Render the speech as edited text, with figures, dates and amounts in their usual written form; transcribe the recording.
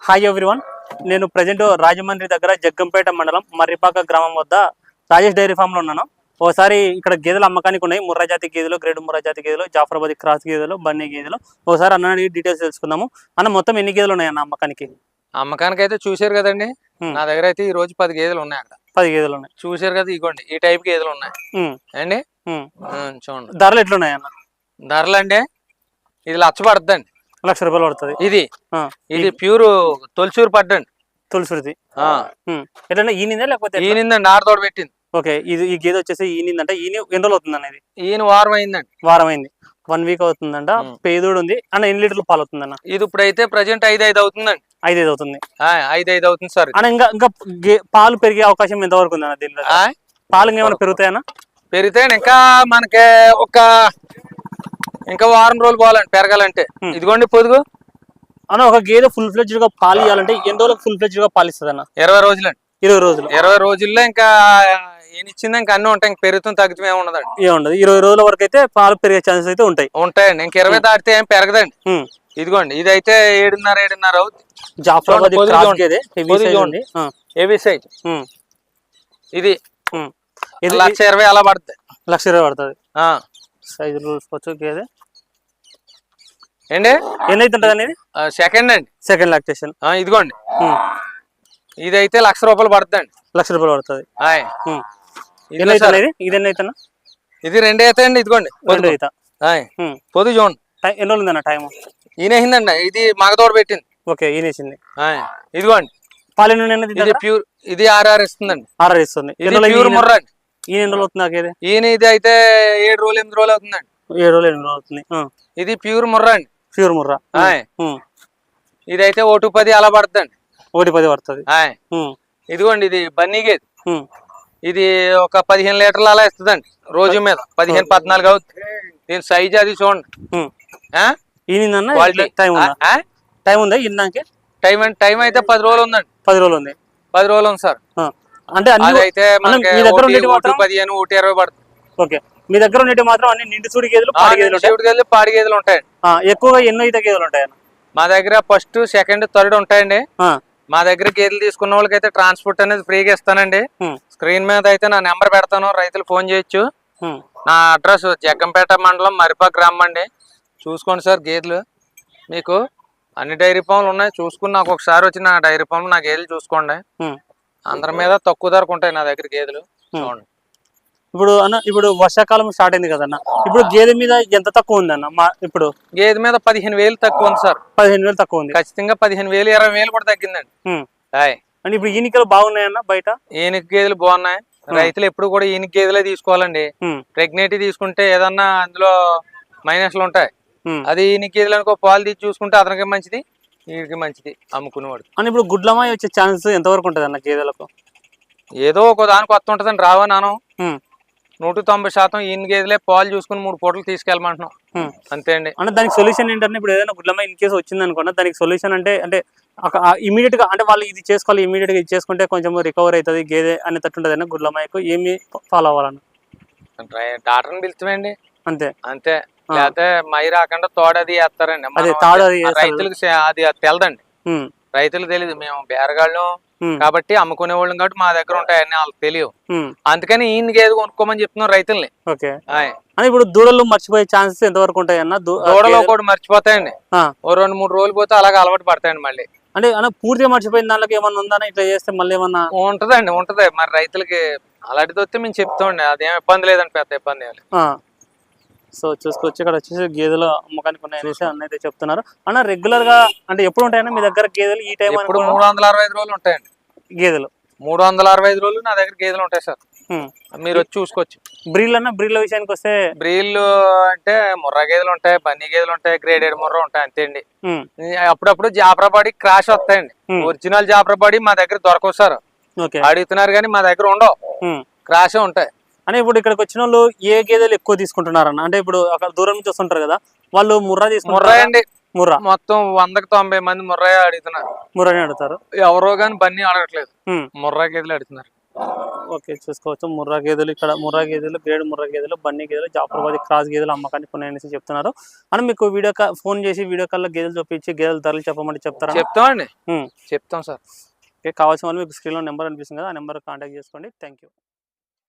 Hi everyone, నేను present Rajahmundry దగ్గర జగ్గంపేట మండలం మర్రిపాక గ్రామం వద్ద రాజేష్ డైరీ ఫామ్ లో ఉన్నాను. ఒకసారి ఇక్కడ గేదెలు అమ్మకానికి ఉన్నాయి. ముర్రా జాతి గేదెలు, గ్రేడ్ ముర్రా జాతి గేదెలు, జాఫరాబాద్ క్రాస్ గేదెలు, బన్నీ గేదెలు. ఒకసారి అన్న డీటెయిల్స్ తెలుసుకుందాము. అన్న మొత్తం ఎన్ని గేదెలు ఉన్నాయి అన్న అమ్మకానికి? అమ్మకానికి అయితే చూసారు కదండి, నా దగ్గర అయితే ఈ రోజు 10 గేదెలు ఉన్నాయి. అక్కడ 10 గేదెలు ఉన్నాయి. చూసారు కదా, ఇగోండి ఈ టైప్ గేదెలు ఉన్నాయి అండి. చూడండి ధరలు ఎట్లున్నాయి అన్న? ధరలు అంటే ఇది లక్ష పడుతుందండి. ₹1,00,000 పడుతుంది. ఇది ప్యూర్ తొలిసూరు పడ్డండి. తొలిసూరిది ఎట్లా ఈనిందా లేకపోతే ఈనిందండి, ఆడతోడు పెట్టింది. ఓకే, ఇది ఈ గేదె వచ్చేసి ఈనిందంటే ఎన్ని రోజులు అవుతుంది అనేది? ఈయన వారం అయిందండి. వారం అయింది, 1 వీక్ అవుతుందంట. పేదోడు ఉంది అన్న. ఎన్ని లీటర్లు పాలు అవుతుందన్న? ఇది ఇప్పుడైతే ప్రజెంట్ 5 అవుతుందండి. 5 అవుతుంది. 5 అవుతుంది సార్. అన్న ఇంకా పాలు పెరిగే అవకాశం ఎంత వరకు ఉందన్న దీనిలో? పాలు ఇంకేమైనా పెరుగుతాయన్నా? పెరిగితే ఇంకా మనకి ఇంకా వారం రోజులు పోవాలండి పెరగాలంటే. ఇదిగోండి పొదుగు అన్న. ఒక గేదె ఫుల్ ఫ్లెడ్జ్డ్ గా పాలు ఇవ్వాలంటే ఎన్ని రోజులకు ఫుల్ ఫ్లెడ్జ్డ్ గా పాలు ఇస్తుంది అన్న? 20 రోజులండి. 20 రోజులు. 20 రోజుల్లో ఇంకా ఏం ఇచ్చింది ఇంకా అన్ని ఉంటాయి. ఇంకా పెరుగుతుంది తగ్గుతుంది ఏముండదండి. ఏముండదు. 20 రోజుల వరకు అయితే పాలు పెరిగే ఛాన్సెస్ అయితే ఉంటాయండి. ఇంకా 20 దాటితే ఏం పెరగదండి. ఇదిగోండి ఇదైతే 7.5 అవుతుంది. జాఫరాబాద్ క్రాస్ గేదె, హెవీ సైజ్. ఇది 1,20,000 అలా పడుతుంది. 1,20,000 పడుతుంది. సైజు చూసుకోవచ్చు గేదె. ఏంటి ఎన్ని అవుతుంటది అనేది? సెకండ్ అండి, సెకండ్ లాక్టేషన్. ఇదిగోండి ఇదైతే ₹1,00,000 పడుతుందండి. ₹1,00,000 పడుతుంది. ఇది ఎన్ని అవుతున్నా? ఇది 2 అవుతాయండి. ఇదిగోండి పొద్దు చూడండి. ఎన్ని రోజులు ఉందన్న టైం? ఈయనేసిందండి. ఇది మగతోడు పెట్టింది. ఓకే, ఈయనేసింది. ఇదిగోండి పాలు ఇది ప్యూర్. ఇది 6 ఇస్తుందండి. 6 ఇస్తుంది. ప్యూర్ ముర్రా అండి. ఈయన ఎన్ని రోజులు అవుతుంది నాకేది? ఈయన ఇది అయితే 7 రోజులు 8 రోజులు అవుతుందండి. 7 రోజులు 8 రోజులు అవుతుంది. ఇది ప్యూర్ ముర్రా అండి. ప్యూర్ ముర్రా. ఇదైతే 1.10 అలా పడుతుందండి. 1.10 పడుతుంది. ఇదిగోండి ఇది బన్నీ గేదె. ఇది ఒక 15 లీటర్లు అలా ఇస్తుందండి రోజు మీద. 15-14 అవుతుంది. దీని సైజ్ అది చూడండి. టైం ఉందా ఇందాకే? టైం అయితే 10 రోజులు ఉందండి. 10 రోజులు ఉంది. 10 రోజులు ఉంది సార్. అంటే అయితే 1.20 పడుతుంది. ఓకే, మీ దగ్గర ఉండేవి మాత్రం అన్ని నిండు సూడి గేదెలు, పాడి గేదెలు ఉంటాయండి. ఎక్కువగా ఎన్నో ఈత గేదెలు ఉంటాయి మా దగ్గర? ఫస్ట్, సెకండ్, థర్డ్ ఉంటాయండి. మా దగ్గర గేదెలు తీసుకున్న వాళ్ళకైతే ట్రాన్స్పోర్ట్ అనేది ఫ్రీగా ఇస్తానండి. స్క్రీన్ మీద అయితే నా నెంబర్ పెడతాను, రైతులు ఫోన్ చేయొచ్చు. నా అడ్రస్ జగ్గంపేట మండలం మర్రిపాక గ్రామం అండి. చూసుకోండి సార్, గేదెలు మీకు అన్ని డైరీ ఫామ్లు ఉన్నాయి. చూసుకుని నాకు ఒకసారి వచ్చి నా డైరీ ఫామ్ నా గేదెలు చూసుకోండి. అందరి మీద తక్కువ ధరకు ఉంటాయి నా దగ్గర గేదెలు. చూడండి. ఇప్పుడు వర్షాకాలం స్టార్ట్ అయింది కదన్న, ఇప్పుడు గేదె మీద ఎంత తక్కువ ఉంది అన్న? ఇప్పుడు గేదె మీద 15,000 తక్కువ ఉంది సార్. 15,000 తక్కువ ఉంది. ఖచ్చితంగా 15,000 20,000 కూడా తగ్గిందండి. అంటే ఇప్పుడు ఈనికలు బాగున్నాయన్న బయట? ఈనిక గేదెలు బాగున్నాయి. రైతులు ఎప్పుడు కూడా ఈనిక గేదెలే తీసుకోవాలండి. ప్రెగ్నెంట్ తీసుకుంటే ఏదన్నా అందులో మైనస్లు ఉంటాయి. అది ఈనిక గేదెలు అనుకో, పాలు తీసి చూసుకుంటే అతనికి మంచిది, వీడికి మంచిది అమ్ముకునేవాడు. అని ఇప్పుడు గుడ్లమాయ వచ్చే ఛాన్స్ ఎంతవరకు ఉంటుంది అన్న గేదెలకు? ఏదో ఒక దానికి కొత్త ఉంటుందండి. రావా నాను 190% ఈయన గేదెలే పాలు చూసుకుని 3 పూటలు తీసుకెళ్ళమంటున్నాం. అంతే అండి. అంటే దానికి సొల్యూషన్ ఏంటంటే, ఇప్పుడు ఏదైనా గుడ్లమాయ ఇన్ కేసు వచ్చింది అనుకున్నా, దానికి సొల్యూషన్ అంటే ఇమీడియట్ గా అంటే వాళ్ళు ఇది చేసుకోవాలి, ఇమీడియట్ గా ఇది చేసుకుంటే కొంచెం రికవర్ అవుతుంది గేదె అనేటట్టు ఉంటుంది అన్న గుడ్లమాయకు. ఏమి ఫాలో అవ్వాలన్న? డాక్టర్ని పిలుస్తామండి. అంతే అంతే. లేకపోతే మై రాకుండా తోడది వేస్తారండి. రైతులకు అది తెలదండి. రైతులకు తెలియదు. మేము బేరగాళ్ళం కాబట్టి అమ్ముకునే వాళ్ళం కాబట్టి మా దగ్గర ఉంటాయని వాళ్ళకి తెలియవు. అందుకని ఈయన గేదె కొనుక్కోమని చెప్తున్నాం రైతుల్ని. ఇప్పుడు దూడలు మర్చిపోయే ఛాన్సెస్ ఎంత వరకు ఉంటాయి అన్న? దూడలు ఒకటి మర్చిపోతాయండి. ఓ 2-3 రోజులు పోతే అలాగే అలవాటు పడతాయండి మళ్ళీ. అంటే పూర్తిగా మర్చిపోయిన దానికి ఏమన్నా ఉందా ఇట్లా చేస్తే మళ్ళీ ఏమన్నా? ఉంటదండి, ఉంటది. మరి రైతులకి అలాంటిది వస్తే మేము చెప్తామండి. అదేం ఇబ్బంది లేదండి, పెద్ద ఇబ్బంది ఏమి. సో చూసుకోవచ్చు, ఇక్కడ వచ్చేసి గేదెలు అమ్మకానికి ఉన్నాయనేసి అన్న అయితే చెప్తున్నారు. అన్న రెగ్యులర్ గా అంటే ఎప్పుడు ఉంటాయన్నా మీ దగ్గర గేదెలు? ఈ టైం ఇప్పుడు 365 రోజులు ఉంటాయండి గేదెలు. 365 రోజులు నా దగ్గర గేదెలు ఉంటాయి సార్. మీరు వచ్చి చూసుకోవచ్చు. బ్రీల్ అన్న, బ్రీడ్ల విషయానికి వస్తే బ్రీళ్ళు అంటే ముర్రా గేదెలు ఉంటాయి, బన్నీ గేదెలు ఉంటాయి, గ్రేడెడ్ ముర్రా ఉంటాయి. అంతే అండి. అప్పుడప్పుడు జాఫరాబాడి క్రాష్ వస్తాయండి. ఒరిజినల్ జాఫరాబాడి మా దగ్గర దొరకవు సార్. అడుగుతున్నారు కానీ మా దగ్గర ఉండవు, క్రాష్ ఉంటాయి. అంటే ఇప్పుడు ఇక్కడికి వచ్చిన వాళ్ళు ఏ గేదెలు ఎక్కువ తీసుకుంటున్నారన్న? అంటే ఇప్పుడు అక్కడ దూరం నుంచి వస్తుంటారు కదా, వాళ్ళు ముర్రా తీసుకుంటారు. ముర్రా అండి. ముర్రా మొత్తం 100కి 90 మంది ముర్రా అడుగుతున్నారు. ముర్రాని అడుగుతారు. ఎవరో గాని బన్నీ అడగట్లేదు, ముర్రా గేదెలు అడుగుతున్నారు. ఓకే, చూసుకోవచ్చు ముర్రా గేదెలు, ఇక్కడ ముర్రా గేదెలు, గ్రేడ్ ముర్రా గేదెలు, బన్నీ గేదెలు, జాఫరాబాద్ క్రాస్ గేదెలు అమ్మకానికి ఉన్నాయనేసి చెప్తున్నారు. అని మీకు ఫోన్ చేసి వీడియో కాల్లో గేదెలు చూపించి గేదెల ధరలు చెప్పమంటే చెప్తారా? చెప్తామండి, చెప్తాం సార్. కావాల్సిన వాళ్ళు మీకు స్క్రీన్లో నెంబర్ అనిపిస్తుంది కదా, ఆ నెంబర్ కాంటాక్ట్ చేసుకోండి. Thank you.